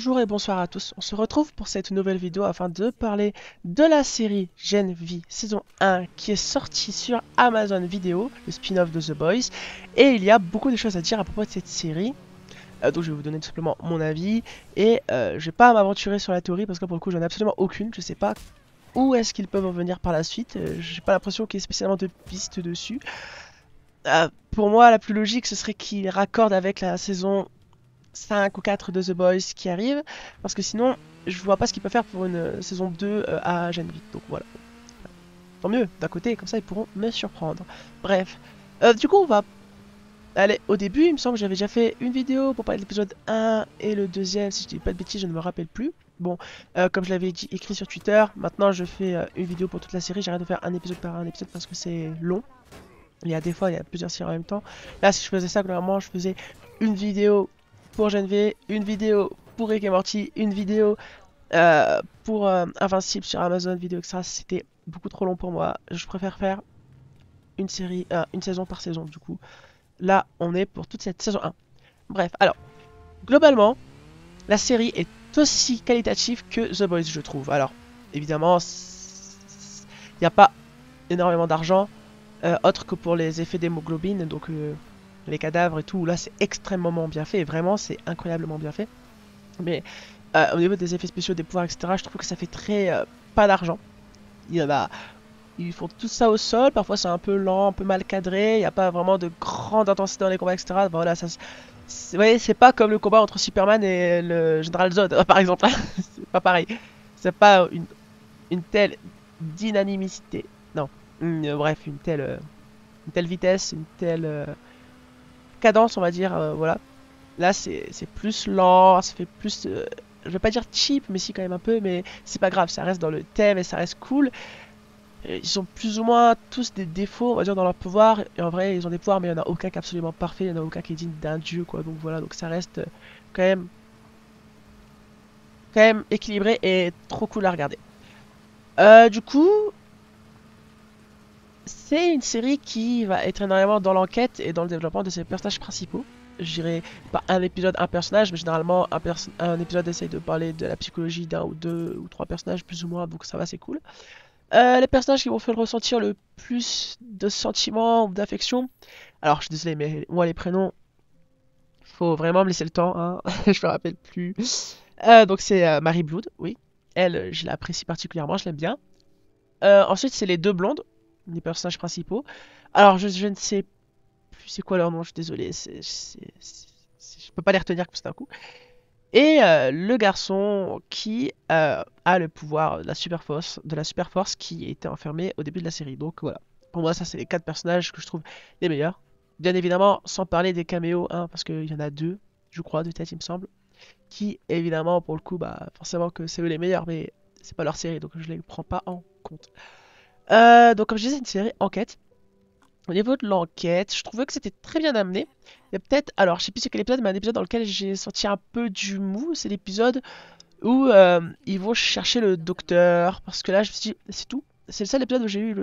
Bonjour et bonsoir à tous, on se retrouve pour cette nouvelle vidéo afin de parler de la série Gen V saison 1 qui est sortie sur Amazon Vidéo, le spin-off de The Boys, et il y a beaucoup de choses à dire à propos de cette série, donc je vais vous donner tout simplement mon avis, et je vais pas m'aventurer sur la théorie parce que pour le coup j'en ai absolument aucune, je sais pas où est-ce qu'ils peuvent en venir par la suite, j'ai pas l'impression qu'il y ait spécialement de pistes dessus. Pour moi la plus logique ce serait qu'ils raccordent avec la saison 5 ou 4 de The Boys qui arrivent, parce que sinon, je vois pas ce qu'ils peuvent faire pour une saison 2 à Gen 8. Donc voilà. Tant mieux, d'un côté, comme ça ils pourront me surprendre. Bref. Du coup, on va aller au début. Il me semble que j'avais déjà fait une vidéo pour parler de l'épisode 1 et le deuxième. Si je dis pas de bêtises, je ne me rappelle plus. Bon, comme je l'avais dit, écrit sur Twitter, maintenant je fais une vidéo pour toute la série. J'arrête de faire un épisode par un épisode parce que c'est long. Il y a des fois, il y a plusieurs séries en même temps. Là, si je faisais ça, clairement, je faisais une vidéo pour Gen V, une vidéo pour Rick et Morty, une vidéo pour Invincible sur Amazon Vidéo Extra. C'était beaucoup trop long pour moi. Je préfère faire une série, une saison par saison. Du coup, là, on est pour toute cette saison 1. Bref, alors, globalement, la série est aussi qualitative que The Boys, je trouve. Alors, évidemment, il n'y a pas énormément d'argent, autre que pour les effets d'hémoglobine, donc les cadavres et tout. Là, c'est extrêmement bien fait. Vraiment, c'est incroyablement bien fait. Mais au niveau des effets spéciaux, des pouvoirs, etc., je trouve que ça fait très pas d'argent. Il y en a, ils font tout ça au sol. Parfois, c'est un peu lent, un peu mal cadré. Il n'y a pas vraiment de grande intensité dans les combats, etc. Voilà, ça, vous voyez, c'est pas comme le combat entre Superman et le Général Zod, par exemple. C'est pas pareil. C'est pas une telle dynamicité. Non. Bref, une telle vitesse, une telle cadence, on va dire. Voilà. Là, c'est plus lent, ça fait plus. Je vais pas dire cheap, mais si, quand même un peu. Mais c'est pas grave, ça reste dans le thème et ça reste cool. Ils ont plus ou moins tous des défauts, on va dire, dans leur pouvoir. Et en vrai, ils ont des pouvoirs, mais il n'y en a aucun qui est absolument parfait. Il n'y en a aucun qui est digne d'un dieu, quoi. Donc voilà, donc ça reste quand même, quand même équilibré et trop cool à regarder. Du coup, c'est une série qui va être énormément dans l'enquête et dans le développement de ses personnages principaux. Je dirais pas un épisode, un personnage, mais généralement un épisode essaye de parler de la psychologie d'un ou deux ou trois personnages plus ou moins, donc ça va, c'est cool. Les personnages qui vont faire ressentir le plus de sentiments ou d'affection. Alors, je suis désolé, mais moi, les prénoms, faut vraiment me laisser le temps, hein. Je me rappelle plus. Donc, c'est Mary Blood, oui. Elle, je l'apprécie particulièrement, je l'aime bien. Ensuite, c'est les deux blondes, les personnages principaux. Alors, je ne sais plus c'est quoi leur nom, je suis désolé. Je peux pas les retenir comme ça d'un coup. Et le garçon qui a le pouvoir de la super force qui était enfermé au début de la série. Donc voilà. Pour moi, ça, c'est les quatre personnages que je trouve les meilleurs. Bien évidemment, sans parler des caméos, hein, parce qu'il y en a deux, je crois, de tête, il me semble. Qui, évidemment, pour le coup, bah, forcément que c'est eux les meilleurs, mais c'est pas leur série, donc je les prends pas en compte. Donc, comme je disais, c'est une série enquête. Au niveau de l'enquête, je trouvais que c'était très bien amené. Il y a peut-être, alors je sais plus c'est quel épisode, mais un épisode dans lequel j'ai senti un peu du mou, c'est l'épisode où ils vont chercher le docteur. Parce que là, je me suis dit, c'est tout. C'est le seul épisode où j'ai eu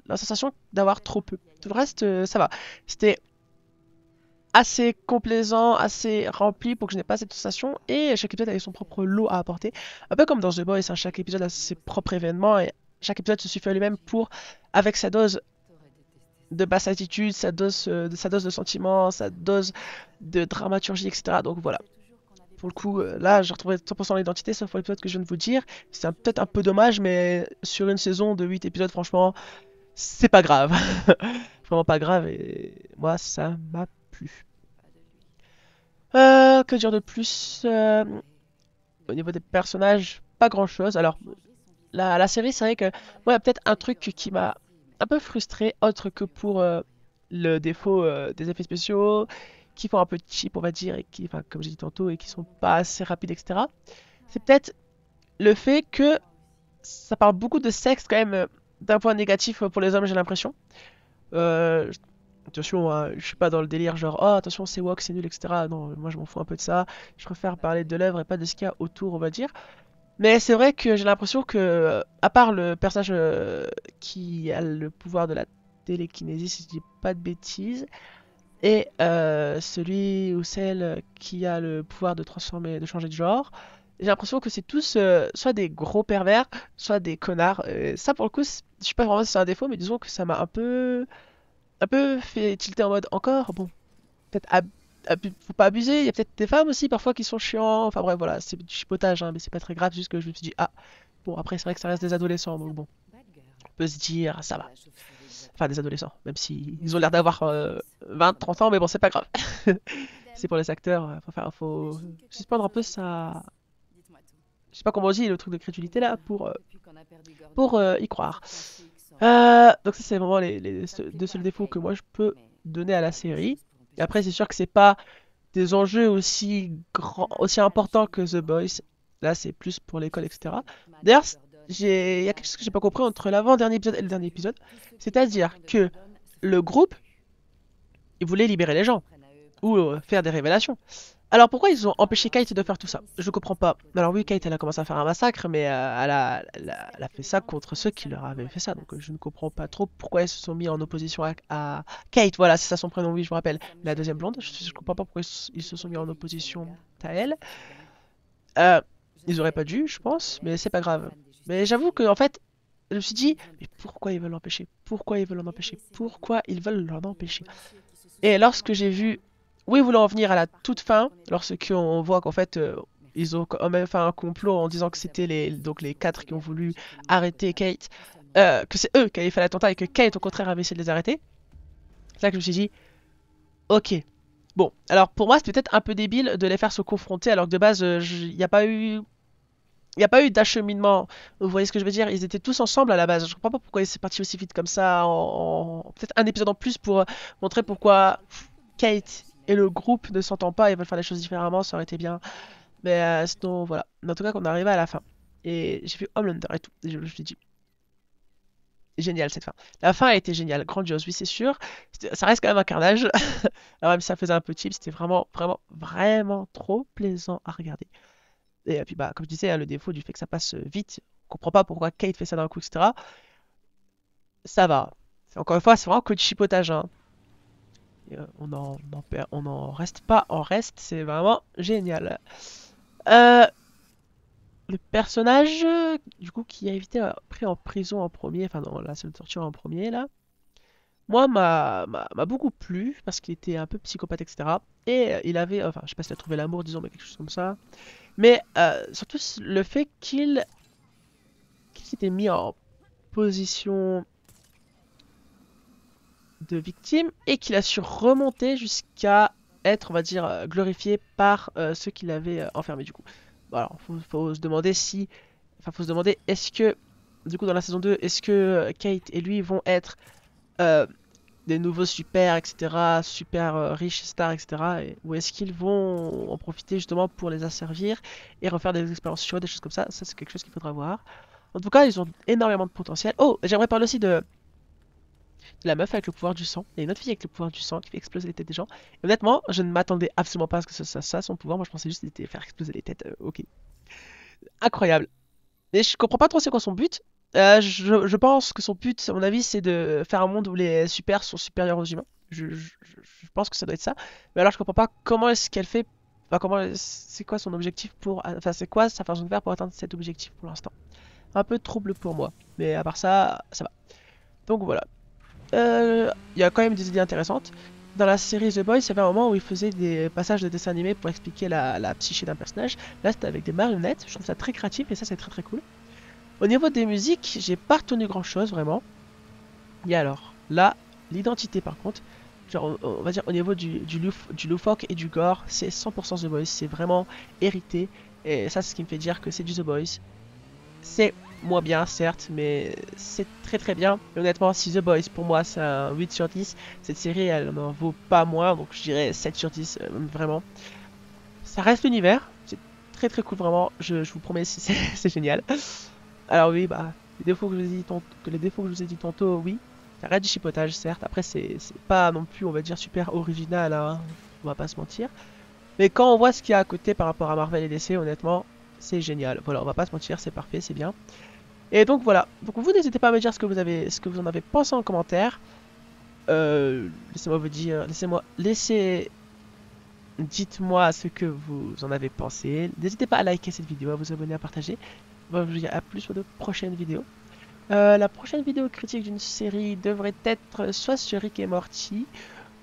la sensation d'avoir trop peu. Tout le reste, ça va. C'était assez complaisant, assez rempli pour que je n'ai pas cette sensation. Et chaque épisode avait son propre lot à apporter. Un peu comme dans The Boys, hein, chaque épisode a ses propres événements et chaque épisode se suffit à lui-même pour, avec sa dose de basse attitude, sa dose de sentiments, sa dose de dramaturgie, etc. Donc voilà. Pour le coup, là, j'ai retrouvé 100% l'identité, sauf pour l'épisode que je viens de vous dire. C'est peut-être un peu dommage, mais sur une saison de 8 épisodes, franchement, c'est pas grave. Vraiment pas grave, et moi, ça m'a plu. Que dire de plus au niveau des personnages, pas grand-chose. Alors, la série, c'est vrai que moi, il y a peut-être un truc qui m'a un peu frustré, autre que pour le défaut des effets spéciaux, qui font un peu cheap, on va dire, et qui, enfin, comme j'ai dit tantôt, et qui sont pas assez rapides, etc. C'est peut-être le fait que ça parle beaucoup de sexe, quand même, d'un point négatif pour les hommes, j'ai l'impression. Euh, Attention, hein, je suis pas dans le délire genre, oh attention, c'est woke, c'est nul, etc. Non, moi je m'en fous un peu de ça. Je préfère parler de l'œuvre et pas de ce qu'il y a autour, on va dire. Mais c'est vrai que j'ai l'impression que, à part le personnage qui a le pouvoir de la télékinésie, si je dis pas de bêtises, et celui ou celle qui a le pouvoir de transformer, de changer de genre. J'ai l'impression que c'est tous soit des gros pervers, soit des connards. Ça, pour le coup, je sais pas vraiment si c'est un défaut, mais disons que ça m'a un peu fait tilter en mode encore. Bon, peut-être faut pas abuser. Il y a peut-être des femmes aussi parfois qui sont chiants. Enfin bref, voilà, c'est du chipotage, hein, mais c'est pas très grave. Juste que je me suis dit, ah, bon, après, c'est vrai que ça reste des adolescents, donc bon, on peut se dire, ça va. Enfin, des adolescents, même si ils ont l'air d'avoir 20, 30 ans, mais bon, c'est pas grave. C'est pour les acteurs, faut suspendre un peu sa. Je sais pas comment on dit le truc de crédulité là pour y croire. Donc ça c'est vraiment les deux seuls défauts que moi je peux donner à la série. Et après c'est sûr que c'est pas des enjeux aussi grands, aussi importants que The Boys. Là c'est plus pour l'école, etc. D'ailleurs, il y a quelque chose que j'ai pas compris entre l'avant-dernier épisode et le dernier épisode. C'est-à-dire que le groupe, il voulait libérer les gens ou faire des révélations. Alors pourquoi ils ont empêché Kate de faire tout ça? Je comprends pas. Alors oui, Kate elle a commencé à faire un massacre, mais elle a fait ça contre ceux qui leur avaient fait ça. Donc je ne comprends pas trop pourquoi ils se sont mis en opposition à Kate. Voilà, c'est ça son prénom, oui, je me rappelle. La deuxième blonde. Je comprends pas pourquoi ils se sont mis en opposition à elle. Euh, Ils auraient pas dû, je pense, mais c'est pas grave. Mais j'avoue que en fait, je me suis dit, mais pourquoi ils veulent l'empêcher? Pourquoi ils veulent l'en empêcher? Pourquoi ils veulent l'en empêcher? Et lorsque j'ai vu où ils voulaient en venir à la toute fin, lorsqu'on voit qu'en fait ils ont quand même fait un complot en disant que c'était donc les quatre qui ont voulu arrêter Kate, que c'est eux qui avaient fait l'attentat et que Kate au contraire avait essayé de les arrêter, c'est là que je me suis dit, ok. Bon, alors pour moi c'était peut-être un peu débile de les faire se confronter alors que de base il n'y a pas eu. Il n'y a pas eu d'acheminement, vous voyez ce que je veux dire? Ils étaient tous ensemble à la base. Je comprends pas pourquoi c'est parti aussi vite comme ça. Peut-être un épisode en plus pour montrer pourquoi Kate et le groupe ne s'entendent pas et veulent faire les choses différemment, ça aurait été bien. Mais sinon, voilà. Mais en tout cas, qu'on est arrivé à la fin. Et j'ai vu Homelander et tout. Et je me suis dit, génial cette fin. La fin a été géniale, grandiose, oui, c'est sûr. Ça reste quand même un carnage. Alors, même si ça faisait un peu cheap, c'était vraiment, vraiment, vraiment trop plaisant à regarder. Et puis, bah, comme je disais, hein, le défaut du fait que ça passe vite, on comprend pas pourquoi Kate fait ça d'un coup, etc. Ça va. Encore une fois, c'est vraiment que du chipotage, hein. Et, on en reste pas en reste, c'est vraiment génial. Euh, le personnage, du coup, qui a été pris en prison en premier, enfin dans la salle de torture en premier, là, moi, m'a beaucoup plu, parce qu'il était un peu psychopathe, etc. Et il avait, enfin, je sais pas s'il a trouvé l'amour, disons, mais quelque chose comme ça. Mais surtout le fait qu'il s'était mis en position de victime et qu'il a su remonter jusqu'à être, on va dire, glorifié par ceux qui l'avaient enfermé du coup. Bon, alors, faut se demander si, enfin, faut se demander est-ce que, du coup, dans la saison 2, est-ce que Kate et lui vont être euh, des nouveaux super, etc., super riches stars, etc., ou est-ce qu'ils vont en profiter justement pour les asservir et refaire des expériences chaudes, des choses comme ça. Ça, c'est quelque chose qu'il faudra voir. En tout cas, ils ont énormément de potentiel. Oh, j'aimerais parler aussi de la meuf avec le pouvoir du sang. Il y a une autre fille avec le pouvoir du sang qui fait exploser les têtes des gens. Et honnêtement, je ne m'attendais absolument pas à ce que ça son pouvoir. Moi, je pensais juste qu'il était faire exploser les têtes. Ok. Incroyable. Mais je comprends pas trop c'est quoi son but. Je pense que son but, à mon avis, c'est de faire un monde où les super sont supérieurs aux humains. Je pense que ça doit être ça. Mais alors, je comprends pas comment est-ce qu'elle fait. Enfin, c'est quoi son objectif pour. Enfin, c'est quoi sa façon de faire pour atteindre cet objectif pour l'instant. Un peu trouble pour moi. Mais à part ça, ça va. Donc voilà. Il y a quand même des idées intéressantes. Dans la série The Boys, il y avait un moment où ils faisaient des passages de dessins animés pour expliquer la psyché d'un personnage. Là, c'était avec des marionnettes. Je trouve ça très créatif et ça, c'est très très cool. Au niveau des musiques, j'ai pas retenu grand chose vraiment. Et alors, là, l'identité par contre, genre on va dire au niveau du loufoque et du gore, c'est 100% The Boys. C'est vraiment hérité. Et ça, c'est ce qui me fait dire que c'est du The Boys. C'est moins bien, certes, mais c'est très très bien. Et honnêtement, si The Boys, pour moi, c'est un 8 sur 10, cette série, elle n'en vaut pas moins, donc je dirais 7 sur 10, vraiment. Ça reste l'univers, c'est très très cool, vraiment, je vous promets, c'est génial. Alors oui, bah, les défauts que je vous ai dit tantôt, oui, ça reste du chipotage, certes. Après, c'est pas non plus, on va dire, super original, hein, on va pas se mentir. Mais quand on voit ce qu'il y a à côté par rapport à Marvel et DC, honnêtement, c'est génial. Voilà, on va pas se mentir, c'est parfait, c'est bien. Et donc voilà. Donc vous n'hésitez pas à me dire ce que vous en avez pensé en commentaire. Laissez-moi vous dire, dites-moi ce que vous en avez pensé. N'hésitez pas à liker cette vidéo, à vous abonner, à partager. Moi, je vous dis à plus pour de prochaines vidéos. La prochaine vidéo critique d'une série devrait être soit sur Rick et Morty,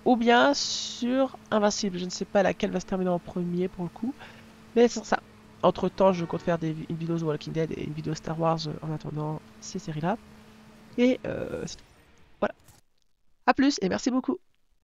ou bien sur Invincible. Je ne sais pas laquelle va se terminer en premier pour le coup, mais c'est ça. Entre temps, je compte faire une vidéo The Walking Dead et une vidéo Star Wars en attendant ces séries-là. Et voilà. A plus et merci beaucoup.